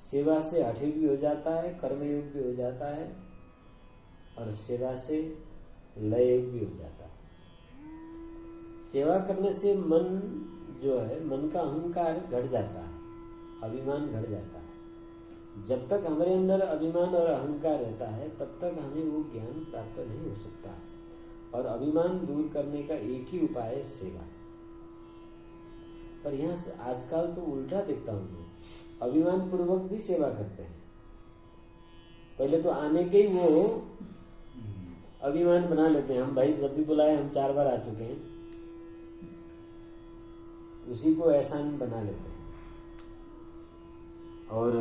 सेवा से हठयोग भी हो जाता है, कर्मयोग भी हो जाता है, और सेवा से लय योग भी हो जाता है। सेवा करने से मन जो है, मन का अहंकार घट जाता है, अभिमान घट जाता है। जब तक हमारे अंदर अभिमान और अहंकार रहता है तब तक हमें वो ज्ञान प्राप्त नहीं हो सकता। और अभिमान दूर करने का एक ही उपाय है, सेवा। पर यहाँ आजकल तो उल्टा देखता हूं मैं, अभिमान पूर्वक भी सेवा करते हैं। पहले तो आने के ही वो अभिमान बना लेते हैं, हम भाई जब भी बुलाए हम 4 बार आ चुके हैं, उसी को एहसान बना लेते हैं। और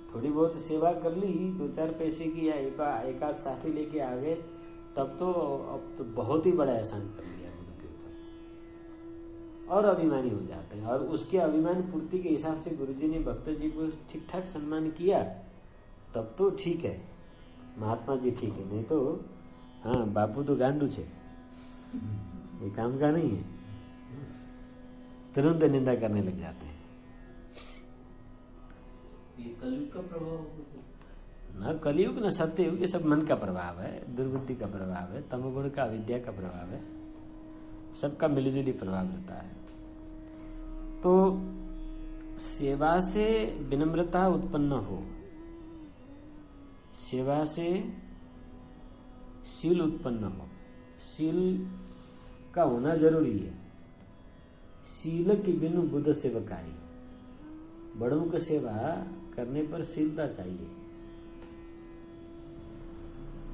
थोड़ी बहुत सेवा कर ली, 2-4 पैसे की या एक आध साथी लेके आ गए, तब तो अब तो बहुत ही बड़ा एहसान कर लिया गुरु के ऊपर, और अभिमानी हो जाते हैं। और उसके अभिमान पूर्ति के हिसाब से गुरुजी ने भक्त जी को ठीक ठाक सम्मान किया, तब तो ठीक है, महात्मा जी ठीक है। नहीं तो हाँ, बापू तो गांडू छे, ये काम का नहीं है, तुरंत निंदा करने लग जाते हैं। ये कलयुग का प्रभाव न कलयुग न सत्ययुग, ये सब मन का प्रभाव है, दुर्बुद्धि का प्रभाव है, तमोगुण का, अविद्या का प्रभाव है, सबका मिलीजुली प्रभाव रहता है। तो सेवा से विनम्रता उत्पन्न हो, सेवा से शील उत्पन्न हो। शील का होना जरूरी है। शील की बिनु बुध सेवकाई, बड़ों की सेवा करने पर शीलता चाहिए।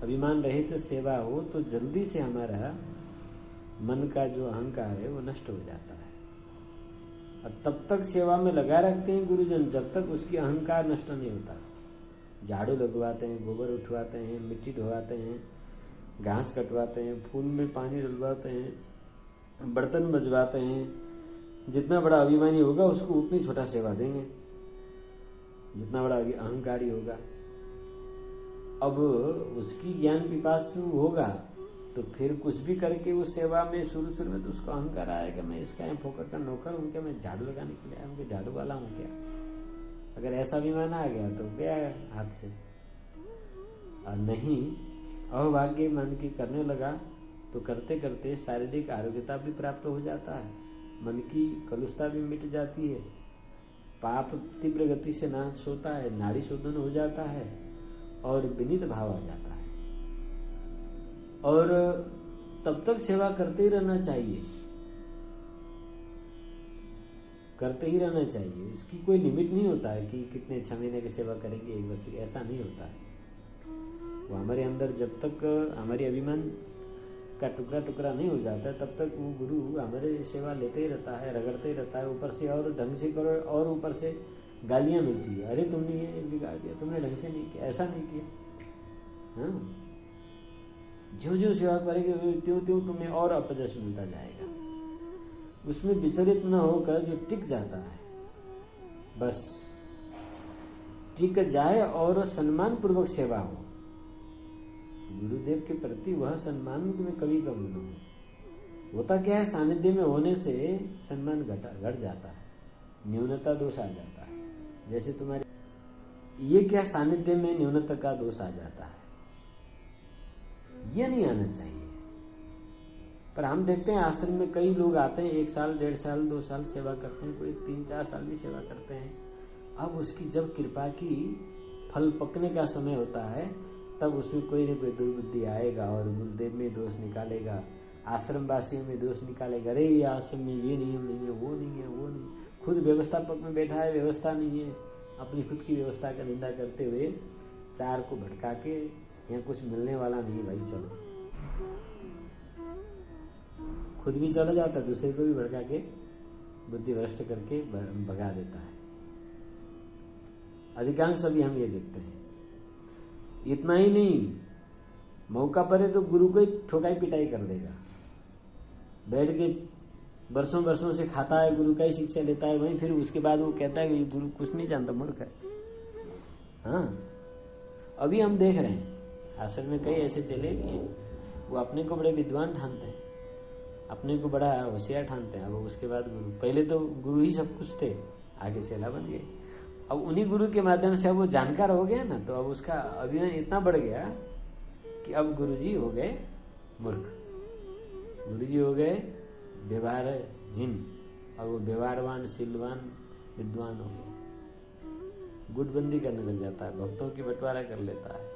अभिमान रहित सेवा हो तो जल्दी से हमारा मन का जो अहंकार है वो नष्ट हो जाता है। और तब तक सेवा में लगा रखते हैं गुरुजन जब तक उसकी अहंकार नष्ट नहीं होता। झाड़ू लगवाते हैं, गोबर उठवाते हैं, मिट्टी ढोवाते हैं, घास कटवाते हैं, फूल में पानी डलवाते हैं, बर्तन बजवाते हैं। जितना बड़ा अभिमानी होगा उसको उतनी छोटा सेवा देंगे, जितना बड़ा अहंकारी होगा। अब उसकी ज्ञान पिपासु होगा तो फिर कुछ भी करके उस सेवा में शुरू में तो उसको अहंकार आएगा, मैं इसका यहाँ फोकट का नौकर हूं क्या, मैं झाड़ू लगाने के लिए आया हूं, झाड़ू वाला हूं क्या। अगर ऐसा अभिमान आ गया तो गया हाथ से। और नहीं, अभाग्य मन की करने लगा तो करते करते शारीरिक आरोग्यता भी प्राप्त हो जाता है, मन की कलुषता भी मिट जाती है, पाप तीव्र गति से नाश होता है, नाड़ी शोधन हो जाता है और विनीत भाव आ जाता है। और तब तक सेवा करते ही रहना चाहिए, करते ही रहना चाहिए। इसकी कोई लिमिट नहीं होता है कि कितने 6 महीने की सेवा करेंगे, 1 वर्ष की, ऐसा नहीं होता है। वो हमारे अंदर जब तक हमारी अभिमान का टुकड़ा टुकड़ा नहीं हो जाता है तब तक वो गुरु हमारे सेवा लेते ही रहता है, रगड़ते ही रहता है। ऊपर से और ढंग से करो और ऊपर से गालियां मिलती है, अरे तुमने ये बिगाड़ दिया, तुमने ढंग से नहीं किया, ऐसा नहीं किया। हाँ, जो जो सेवा करेंगे त्यों त्यों तुम्हें और अपजश मिलता जाएगा। उसमें विचलित न होकर जो टिक जाता है, बस टिक जाए और सम्मान पूर्वक सेवा हो। गुरुदेव के प्रति वह सम्मान में कभी कम न हो। होता क्या है, सानिध्य में होने से सम्मान घट जाता है, न्यूनता दोष आ जाता है। जैसे तुम्हारे ये क्या, सानिध्य में न्यूनता का दोष आ जाता है, ये नहीं आना चाहिए। पर हम देखते हैं आश्रम में कई लोग आते हैं, 1 साल 1.5 साल 2 साल सेवा करते हैं, कोई 3-4 साल भी सेवा करते हैं। अब उसकी जब कृपा की फल पकने का समय होता है तब उसमें कोई न कोई दुर्बुद्धि आएगा और गुरुदेव में दोष निकालेगा, आश्रम वासियों में दोष निकालेगा, अरे ये आश्रम में ये नियम नहीं है, वो नहीं है, वो नहीं। खुद व्यवस्थापक में बैठा है, व्यवस्था नहीं है, अपनी खुद की व्यवस्था का निंदा करते हुए 4 को भटका के यहाँ कुछ मिलने वाला नहीं भाई, चलो। खुद भी चला जाता है, दूसरे को भी भड़का के बुद्धि भ्रष्ट करके भगा देता है। अधिकांश अभी हम ये देखते हैं। इतना ही नहीं, मौका पड़े तो गुरु को ही ठोकाई पिटाई कर देगा, बैठ के वर्षों वर्षों से खाता है, गुरु का ही शिक्षा लेता है, वहीं फिर उसके बाद वो कहता है कि गुरु कुछ नहीं जानता, मूर्ख है। हाँ, अभी हम देख रहे हैं आश्रम में कई ऐसे चले गए, वो अपने को बड़े विद्वान ठानते हैं, अपने को बड़ा होशियार ठानते हैं। अब उसके बाद गुरु, पहले तो गुरु ही सब कुछ थे, आगे चेला बन गए। अब उन्हीं गुरु के माध्यम से अब वो जानकार हो गया ना, तो अब उसका अभिमान इतना बढ़ गया कि अब गुरुजी हो गए मूर्ख, गुरुजी हो गए व्यवहारहीन, और वो व्यवहारवान, शीलवान, विद्वान हो गए। गुटबंदी करने लग जाता है, भक्तों की बंटवारा कर लेता है।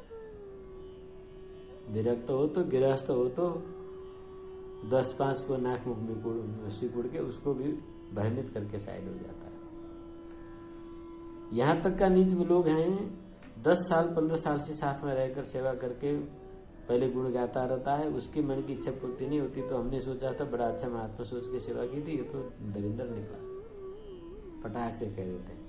विरक्त हो तो, गृहस्थ हो तो 10-5 को नाक मुख में सिकुड़ के उसको भी भ्रमित करके साइड हो जाता है। यहां तक का नीच लोग हैं 10 साल 15 साल से साथ में रहकर सेवा करके पहले गुण गाता रहता है, उसकी मन की इच्छा पूर्ति नहीं होती तो हमने सोचा था बड़ा अच्छा महात्मा सोच के सेवा की थी, ये तो दरिंदर निकला, पटाख से कह देते हैं।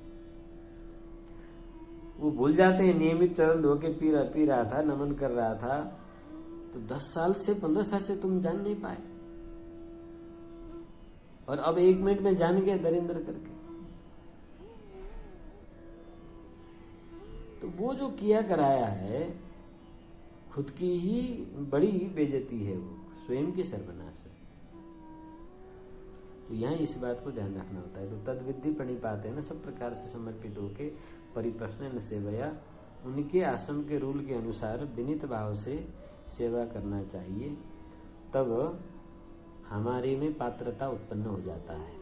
वो भूल जाते हैं नियमित चरण धो के पी रहा था, नमन कर रहा था, तो 10 साल से 15 साल से तुम जान नहीं पाए, और अब 1 मिनट में जान गए दरिंदर करके। तो वो जो किया कराया है खुद की ही बड़ी बेइज्जती है, वो स्वयं की सर्वनाश है। तो यहाँ इस बात को ध्यान रखना होता है। तो तद विद्धि प्रणिपात है ना, सब प्रकार से समर्पित होके परिप्रश्न न सेवया, उनके आश्रम के रूल के अनुसार विनीत भाव से सेवा करना चाहिए, तब हमारे में पात्रता उत्पन्न हो जाता है।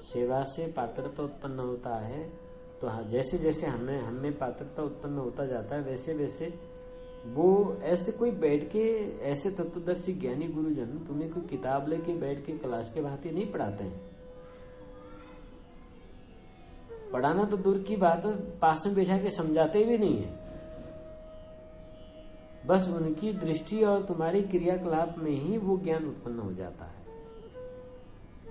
सेवा से पात्रता उत्पन्न होता है, तो जैसे जैसे हमें पात्रता उत्पन्न होता जाता है, वैसे वैसे वो ऐसे कोई बैठ के ऐसे तत्वदर्शी ज्ञानी गुरुजन तुम्हें कोई किताब लेके बैठ के क्लास के भांति नहीं पढ़ाते हैं। पढ़ाना तो दूर की बात, पास में बैठा के समझाते भी नहीं है, बस उनकी दृष्टि और तुम्हारी क्रियाकलाप में ही वो ज्ञान उत्पन्न हो जाता है।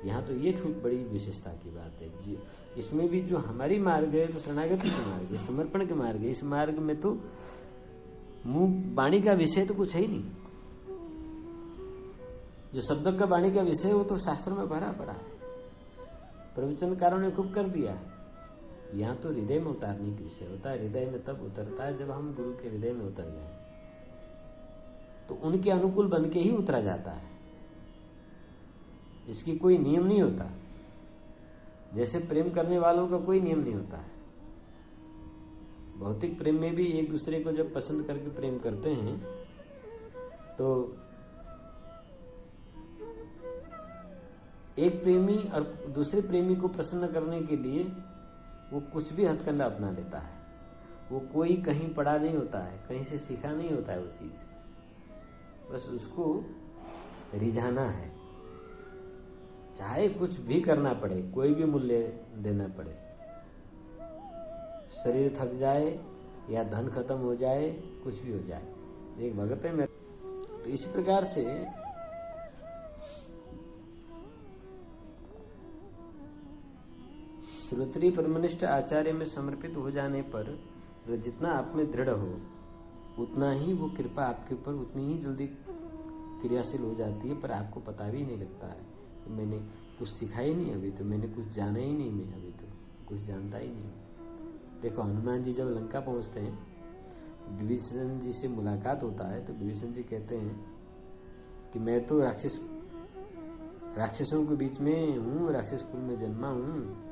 यहाँ तो ये बड़ी विशेषता की बात है जी। इसमें भी जो हमारी मार्ग है तो शरणागति के मार्ग है, समर्पण के मार्ग है। इस मार्ग में तो मुंह वाणी का विषय तो कुछ है ही नहीं। जो शब्द का वाणी का विषय वो तो शास्त्रों में भरा पड़ा है, प्रवचनकारों ने खूब कर दिया है। यहाँ तो हृदय में उतारने का विषय होता है। हृदय में तब उतरता है जब हम गुरु के हृदय में उतर जाए, तो उनके अनुकूल बन के ही उतरा जाता है। इसकी कोई नियम नहीं होता, जैसे प्रेम करने वालों का कोई नियम नहीं होता है। भौतिक प्रेम में भी एक दूसरे को जब पसंद करके प्रेम करते हैं तो एक प्रेमी और दूसरे प्रेमी को प्रसन्न करने के लिए वो कुछ भी हथकंडा अपना लेता है। वो कोई कहीं पढ़ा नहीं होता है, कहीं से सीखा नहीं होता है वो चीज, बस उसको रिझाना है। चाहे कुछ भी करना पड़े, कोई भी मूल्य देना पड़े, शरीर थक जाए या धन खत्म हो जाए, कुछ भी हो जाए। एक भगत है मेरे, तो इसी प्रकार से श्रोत्रिय परमनिष्ठ आचार्य में समर्पित हो जाने पर जितना आप में दृढ़ हो, उतना ही वो कृपा आपके ऊपर उतनी ही जल्दी क्रियाशील हो जाती है, पर आपको पता भी नहीं लगता है। तो मैंने कुछ सीखा ही नहीं अभी, तो मैंने कुछ जाना ही नहीं, मैं अभी तो कुछ जानता ही नहीं। देखो हनुमान जी जब लंका पहुंचते हैं, विभीषण जी से मुलाकात होता है, तो विभीषण जी कहते हैं कि मैं तो राक्षसों के बीच में हूँ, राक्षस कुल में जन्मा हूँ,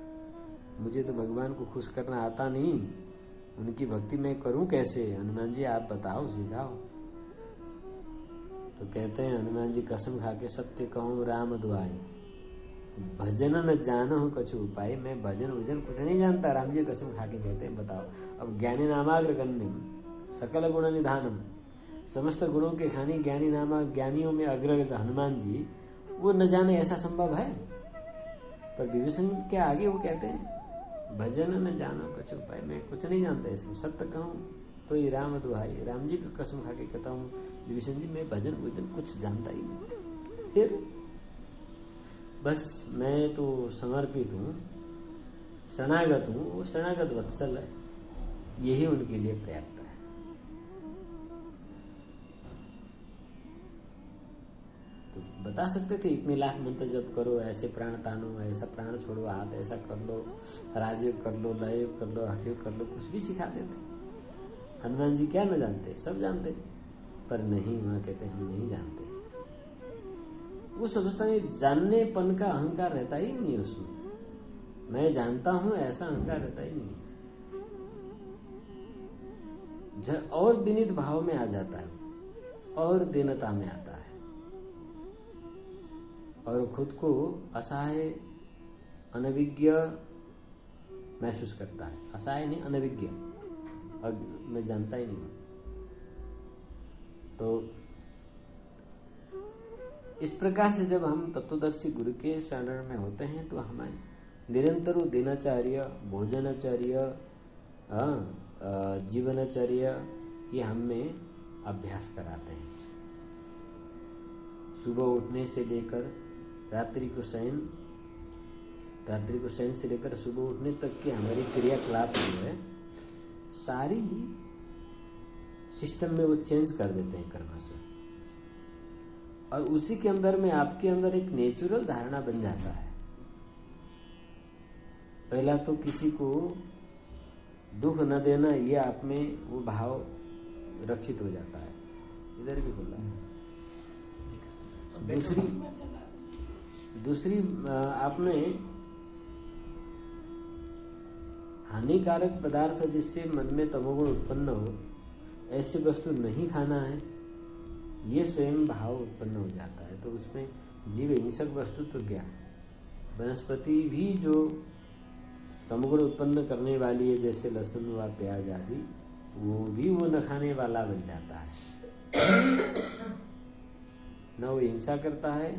मुझे तो भगवान को खुश करना आता नहीं, उनकी भक्ति मैं करूं कैसे? हनुमान जी आप बताओ, सिखाओ। तो कहते हैं हनुमान जी कसम खा के सत्य कहूं राम दुआई, भजन न जानहु कछु उपाय। मैं भजन वजन कुछ नहीं जानता, राम जी कसम खा के कहते हैं बताओ। अब ज्ञानी नामाग्र गण्यम सकल गुण निधानम, समस्त गुणों के खानी ज्ञानी नामा, ज्ञानियों में अग्रज हनुमान जी, वो न जाने ऐसा संभव है? पर विभीषण के आगे वो कहते हैं भजन न जानो कछु उपाय, मैं कुछ नहीं जानता इसमें, सत्य कहूं तो ये राम दुहाई। राम जी की कसम खा के कहता हूँ विभीषण जी, मैं भजन वजन कुछ जानता ही नहीं। फिर बस मैं तो समर्पित हूँ, शरणागत हूँ, वो शरणागत वत्सल है, यही उनके लिए पर्याप्त है। तो बता सकते थे इतने लाख मंत्र जप करो, ऐसे प्राण तानो, ऐसा प्राण छोड़ो, हाथ ऐसा कर लो, राजयोग कर लो, लययोग कर लो, हठयोग कर लो, कुछ भी सिखा देते। हनुमान जी क्या न जानते, सब जानते, पर नहीं, वहां कहते हम नहीं जानते। वो समझता है जाननेपन का अहंकार रहता ही नहीं है उसमें, मैं जानता हूं ऐसा अहंकार रहता ही नहीं। और विनीत भाव में आ जाता है और दीनता में आता है और खुद को असहाय अनभिज्ञ महसूस करता है। असहाय नहीं, अनभिज्ञ, और मैं जानता ही नहीं हूं। तो इस प्रकार से जब हम तत्वदर्शी गुरु के शरण में होते हैं तो हमें निरंतर दिनाचार्य, भोजनाचार्य, जीवनाचार्य ये हमें अभ्यास कराते हैं। सुबह उठने से लेकर रात्रि को शयन से लेकर सुबह उठने तक की हमारी क्रियाकलाप जो है सारी सिस्टम में वो चेंज कर देते हैं कर्म से, और उसी के अंदर में आपके अंदर एक नेचुरल धारणा बन जाता है। पहला तो किसी को दुख न देना, ये आप में वो भाव रक्षित हो जाता है। इधर भी बोला है। दूसरी आप में हानिकारक पदार्थ जिससे मन में तमोगुण उत्पन्न हो, ऐसी वस्तु नहीं खाना है, ये स्वयं भाव उत्पन्न हो जाता है। तो उसमें जीव हिंसक वस्तु तो क्या है, वनस्पति भी जो तमोगुण उत्पन्न करने वाली है, जैसे लहसुन व प्याज आदि, वो भी वो न खाने वाला बन जाता है। न वो हिंसा करता है,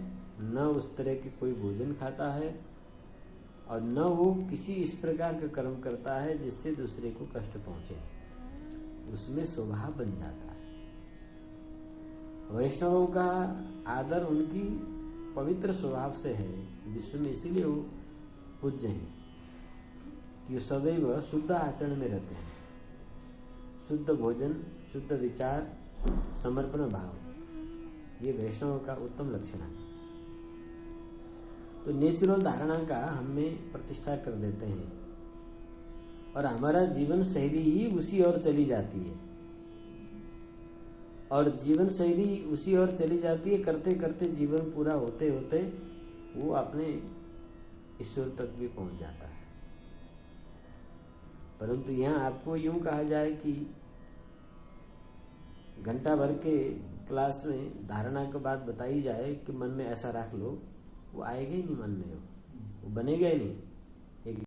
न उस तरह की कोई भोजन खाता है, और न वो किसी इस प्रकार का कर्म करता है जिससे दूसरे को कष्ट पहुंचे। उसमें स्वभाव बन जाता है। वैष्णवों का आदर उनकी पवित्र स्वभाव से है विश्व में, इसीलिए वो पूज्य हैं कि सदैव शुद्ध आचरण में रहते हैं। शुद्ध भोजन, शुद्ध विचार, समर्पण भाव, ये वैष्णव का उत्तम लक्षण है। तो नेचुरल धारणा का हमें प्रतिष्ठा कर देते हैं और हमारा जीवन शैली ही उसी ओर चली जाती है, और जीवन शैली उसी ओर चली जाती है। करते करते जीवन पूरा होते होते वो अपने ईश्वर तक भी पहुंच जाता है। परंतु यहाँ आपको यूं कहा जाए कि घंटा भर के क्लास में धारणा के बाद बताई जाए कि मन में ऐसा रख लो, वो आएगा ही नहीं मन में, वो बनेगा ही नहीं।